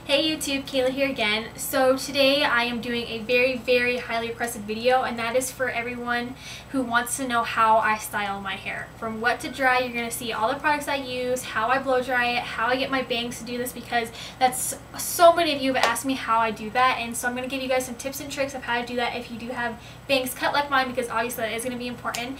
Hey YouTube, Kayla here again. So today I am doing a very highly requested video, and that is for everyone who wants to know how I style my hair. From wet to dry, you're going to see all the products I use, how I blow dry it, how I get my bangs to do this, because that's so many of you have asked me how I do that, and so I'm going to give you guys some tips and tricks of how to do that if you do have bangs cut like mine, because obviously that is going to be important.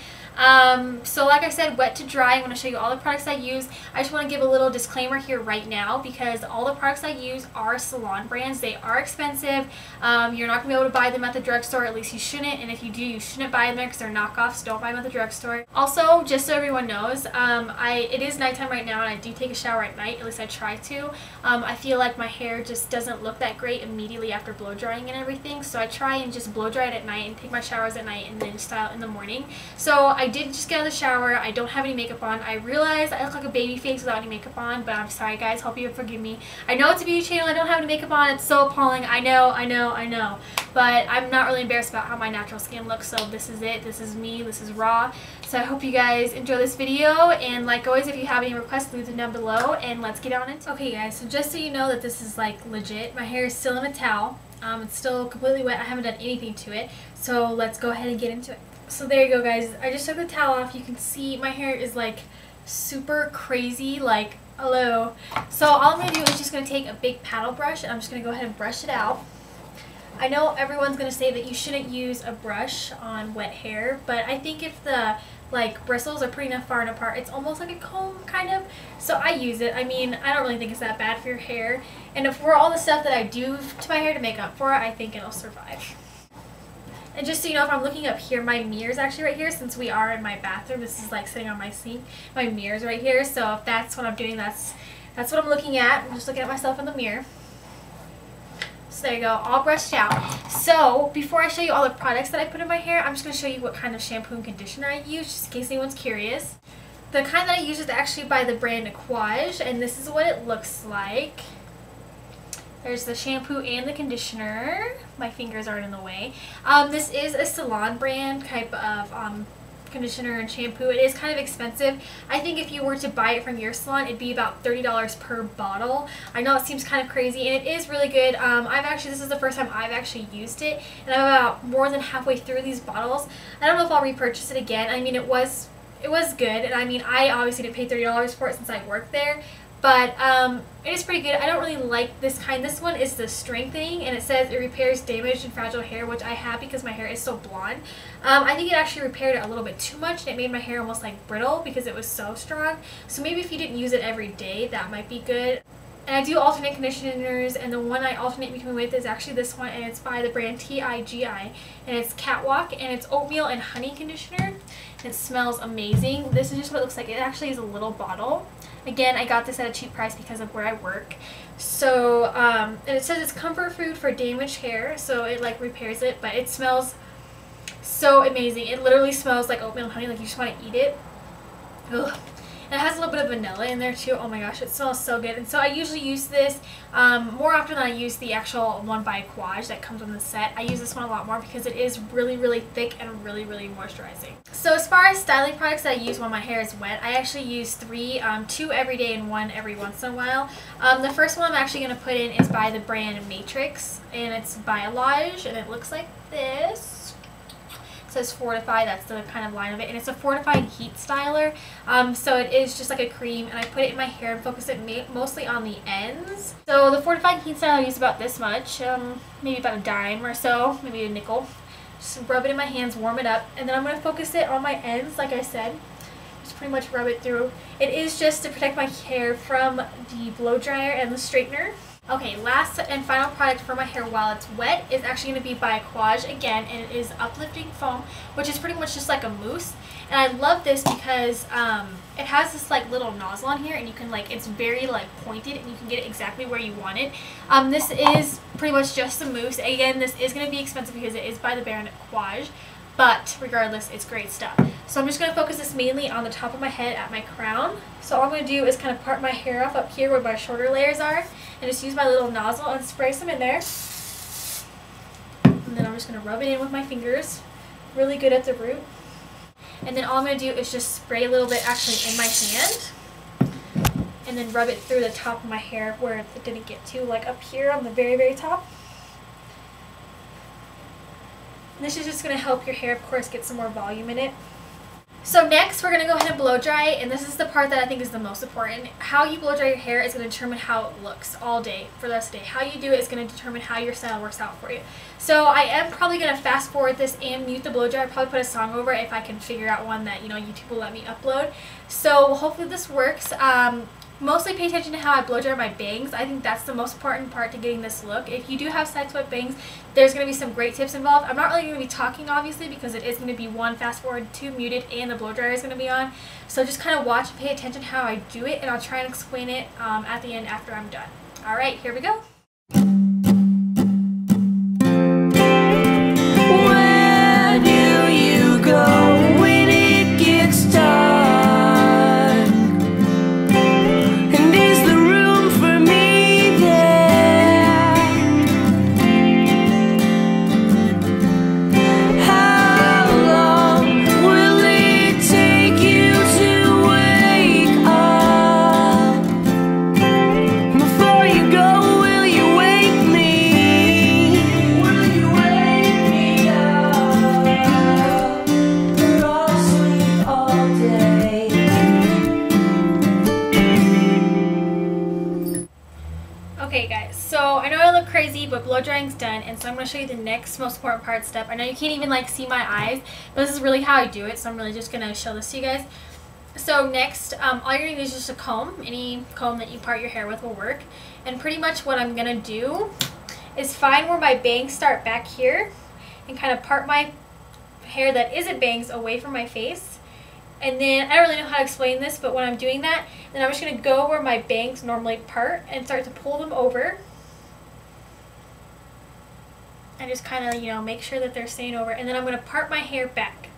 So like I said, wet to dry, I'm going to show you all the products I use. I just want to give a little disclaimer here right now, because all the products I use are salon brands. They are expensive. You're not going to be able to buy them at the drugstore, at least you shouldn't, and if you do, you shouldn't buy them there because they're knockoffs. Don't buy them at the drugstore. Also, just so everyone knows, it is nighttime right now, and I do take a shower at night, at least I try to. I feel like my hair just doesn't look that great immediately after blow drying and everything, so I try and just blow dry it at night and take my showers at night and then style it in the morning. So I did just get out of the shower. I don't have any makeup on. I realize I look like a baby face without any makeup on, but I'm sorry guys, hope you forgive me. I know it's a beauty channel, I don't have any makeup on, it's so appalling, I know, but I'm not really embarrassed about how my natural skin looks, so this is it, this is me, this is raw. So I hope you guys enjoy this video, and like always, if you have any requests, leave them down below, and let's get on it. Okay guys, so just so you know that this is like legit, my hair is still in a towel, it's still completely wet, I haven't done anything to it, so let's go ahead and get into it. So there you go guys, I just took the towel off. You can see my hair is like super crazy, like hello. So all I'm going to do is just going to take a big paddle brush, and I'm just going to go ahead and brush it out. I know everyone's going to say that you shouldn't use a brush on wet hair, but I think if the bristles are pretty enough far enough apart, it's almost like a comb kind of, so I use it. I mean, I don't really think it's that bad for your hair, and for all the stuff that I do to my hair to make up for it, I think it'll survive. And just so you know, if I'm looking up here, my mirror's actually right here, since we are in my bathroom. This is like sitting on my sink. My mirror's right here, so if that's what I'm doing, that's what I'm looking at. I'm just looking at myself in the mirror. So there you go, all brushed out. So before I show you all the products that I put in my hair, I'm just going to show you what kind of shampoo and conditioner I use, just in case anyone's curious. The kind that I use is actually by the brand Aquage, and this is what it looks like. There's the shampoo and the conditioner. My fingers aren't in the way. This is a salon brand type of conditioner and shampoo. It is kind of expensive. I think if you were to buy it from your salon, it'd be about $30 per bottle. I know it seems kind of crazy, and it is really good. This is the first time I've actually used it, and I'm about more than halfway through these bottles. I don't know if I'll repurchase it again. I mean, it was good, and I mean, I obviously didn't pay $30 for it since I worked there. But it is pretty good. I don't really like this kind. This one is the strengthening, and it says it repairs damaged and fragile hair, which I have because my hair is so blonde. I think it actually repaired it a little bit too much, and it made my hair almost like brittle because it was so strong. So maybe if you didn't use it every day, that might be good. And I do alternate conditioners, and the one I alternate between with is actually this one, and it's by the brand TIGI, and it's Catwalk, and it's Oatmeal and Honey conditioner. It smells amazing. This is just what it looks like. It actually is a little bottle. Again, I got this at a cheap price because of where I work. So, and it says it's comfort food for damaged hair, so it like repairs it, but it smells so amazing. It literally smells like oatmeal and honey, like you just want to eat it. Ugh. And it has a little bit of vanilla in there too. Oh my gosh, it smells so good. And so I usually use this more often than I use the actual one by Aquage that comes on the set. I use this one a lot more because it is really thick and really moisturizing. So as far as styling products that I use when my hair is wet, I actually use three, two every day and one every once in a while. The first one I'm actually going to put in is by the brand Matrix, and it's Biolage, and it looks like this. It says Fortify, that's the kind of line of it, and it's a fortified heat styler, so it is just like a cream, and I put it in my hair and focus it mostly on the ends. So the fortified heat styler I use about this much, maybe about a dime or so, maybe a nickel. Just rub it in my hands, warm it up, and then I'm going to focus it on my ends, like I said. Just pretty much rub it through. It is just to protect my hair from the blow dryer and the straightener. Okay, last and final product for my hair while it's wet is actually going to be by Aquage again, and it is Uplifting Foam, which is pretty much just like a mousse. And I love this because it has this like little nozzle on here, and you can it's very like pointed, and you can get it exactly where you want it. This is pretty much just a mousse. Again, this is going to be expensive because it is by the brand Aquage, but regardless, it's great stuff. So I'm just going to focus this mainly on the top of my head at my crown. So all I'm going to do is kind of part my hair off up here where my shorter layers are, and just use my little nozzle and spray some in there. And then I'm just going to rub it in with my fingers, really good at the root. And then all I'm going to do is just spray a little bit actually in my hand. and then rub it through the top of my hair where it didn't get to, like up here on the very, very top. And this is just going to help your hair, of course, get some more volume in it. So next, we're going to go ahead and blow dry, and this is the part that I think is the most important. How you blow dry your hair is going to determine how it looks all day, for the rest of the day. How you do it is going to determine how your style works out for you. So I am probably going to fast forward this and mute the blow dry. I'll probably put a song over it if I can figure out one that, you know, YouTube will let me upload. So hopefully this works. Mostly pay attention to how I blow dry my bangs. I think that's the most important part to getting this look. If you do have side swept bangs, there's going to be some great tips involved. I'm not really going to be talking, obviously, because it is going to be 1 fast forward, 2 muted, and the blow dryer is going to be on. So just kind of watch and pay attention how I do it, and I'll try and explain it at the end after I'm done. Alright, here we go. Where do you go when it gets dark? Okay guys, so I know I look crazy, but blow drying's done, and so I'm going to show you the next most important part step. I know you can't even like see my eyes, but this is really how I do it, so I'm really just going to show this to you guys. So next, all you're going to do is just a comb. Any comb that you part your hair with will work. And pretty much what I'm going to do is find where my bangs start back here and kind of part my hair that isn't bangs away from my face. And then, I don't really know how to explain this, but when I'm doing that, then I'm just going to go where my bangs normally part and start to pull them over. And just kind of, you know, make sure that they're staying over. And then I'm going to part my hair back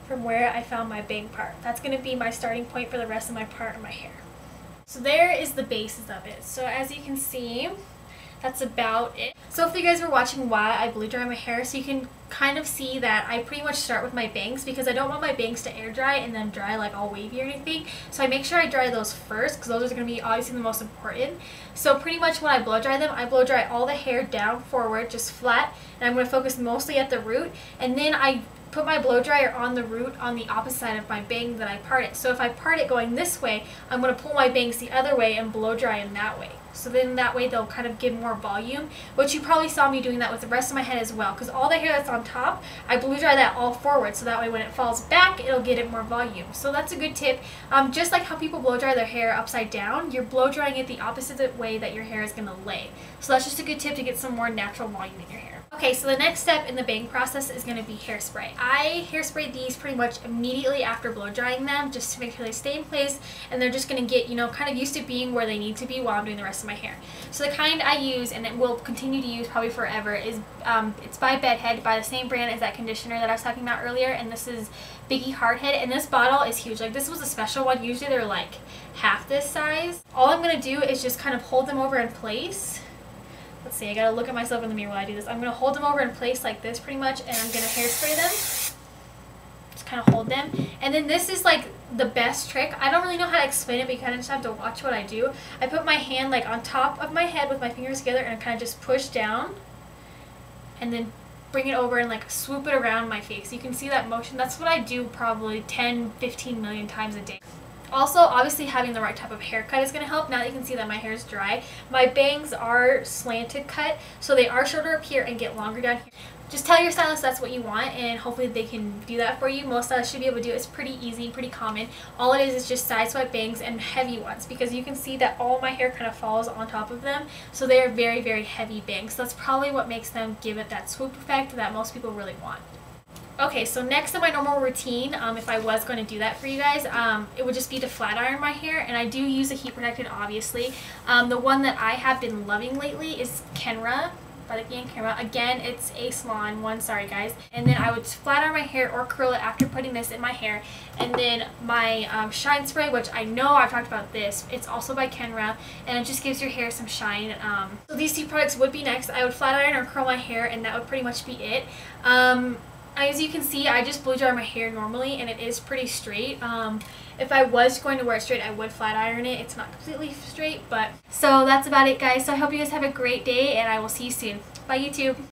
from where I found my bang part. That's going to be my starting point for the rest of my part of my hair. So there is the basis of it. So as you can see, that's about it. So if you guys were watching why I blow dry my hair, so you can kind of see that I pretty much start with my bangs because I don't want my bangs to air dry and then dry like all wavy or anything. So I make sure I dry those first because those are going to be obviously the most important. So pretty much when I blow dry them, I blow dry all the hair down forward, just flat, and I'm going to focus mostly at the root, and then I put my blow dryer on the root on the opposite side of my bang that I parted. So if I part it going this way, I'm going to pull my bangs the other way and blow dry them that way. So then that way they'll kind of give more volume, which you probably saw me doing that with the rest of my head as well, because all the hair that's on top, I blow dry that all forward, so that way when it falls back, it'll get it more volume. So that's a good tip. Just like how people blow dry their hair upside down, you're blow drying it the opposite way that your hair is going to lay. So that's just a good tip to get some more natural volume in your hair. Okay, so the next step in the bang process is going to be hairspray. I hairspray these pretty much immediately after blow drying them just to make sure they stay in place and they're just going to get, you know, kind of used to being where they need to be while I'm doing the rest of my hair. So the kind I use, and it will continue to use probably forever, is it's by Bedhead, by the same brand as that conditioner that I was talking about earlier, and this is Biggie Hardhead, and this bottle is huge. Like, this was a special one. Usually they're like half this size. All I'm going to do is just kind of hold them over in place. Let's see, I gotta look at myself in the mirror while I do this. I'm gonna hold them over in place like this pretty much, and I'm gonna hairspray them. Just kind of hold them. And then this is like the best trick. I don't really know how to explain it, but you kind of just have to watch what I do. I put my hand like on top of my head with my fingers together and I kind of just push down and then bring it over and like swoop it around my face. You can see that motion. That's what I do probably 10-15 million times a day. Also, obviously having the right type of haircut is going to help. Now that you can see that my hair is dry, my bangs are slanted cut, so they are shorter up here and get longer down here. Just tell your stylist that's what you want, and hopefully they can do that for you. Most stylists should be able to do it. It's pretty easy, pretty common. All it is just side swept bangs and heavy ones, because you can see that all my hair kind of falls on top of them, so they are very, very heavy bangs. So that's probably what makes them give it that swoop effect that most people really want. Okay, so next in my normal routine, if I was going to do that for you guys, it would just be to flat iron my hair, and I do use a heat protectant, obviously. The one that I have been loving lately is Kenra, by the brand Kenra. Again, it's a salon one, sorry guys. And then I would flat iron my hair or curl it after putting this in my hair. And then my shine spray, which I know I've talked about this, it's also by Kenra, and it just gives your hair some shine. So these two products would be next. I would flat iron or curl my hair, and that would pretty much be it. As you can see, I just blow dry my hair normally and it is pretty straight. If I was going to wear it straight, I would flat iron it. It's not completely straight, but so that's about it, guys. So I hope you guys have a great day and I will see you soon. Bye, YouTube.